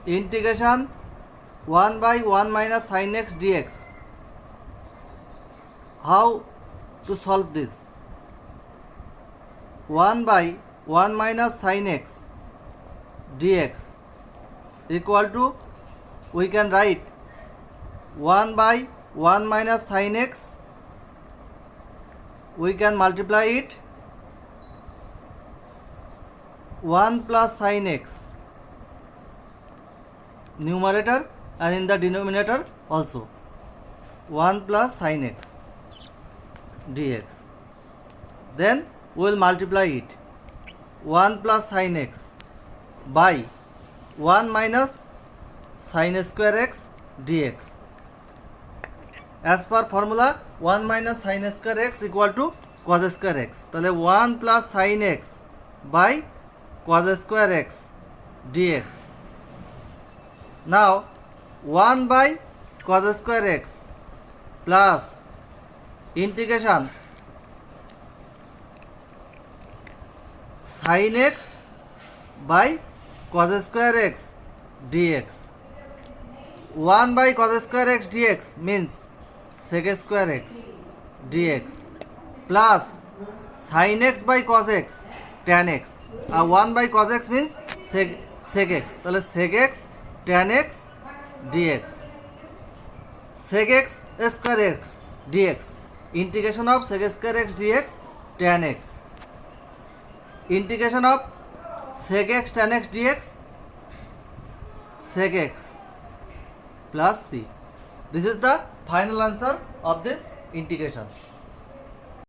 integration 1 by 1 minus sin x dx. How to solve this? 1 by 1 minus sin x dx equal to, we can write 1 by 1 minus sin x, we can multiply it 1 plus sin x, numerator and in the denominator also 1 plus sin x dx. Then we will multiply it 1 plus sin x by 1 minus sin square x dx. As per formula 1 minus sin square x equal to cos square x. তাহলে 1 plus sin x by cos square x dx. Now 1 by cos square x plus integration sin x by cos square x dx. 1 by cos square x dx means sec square x dx plus sin x by cos x tan x. 1 by cos x means sec x. তাহলে sec x tan x dx. sec x square x dx. Integration of sec square x dx tan x. Integration of sec x tan x dx sec x plus c. This is the final answer of this integration.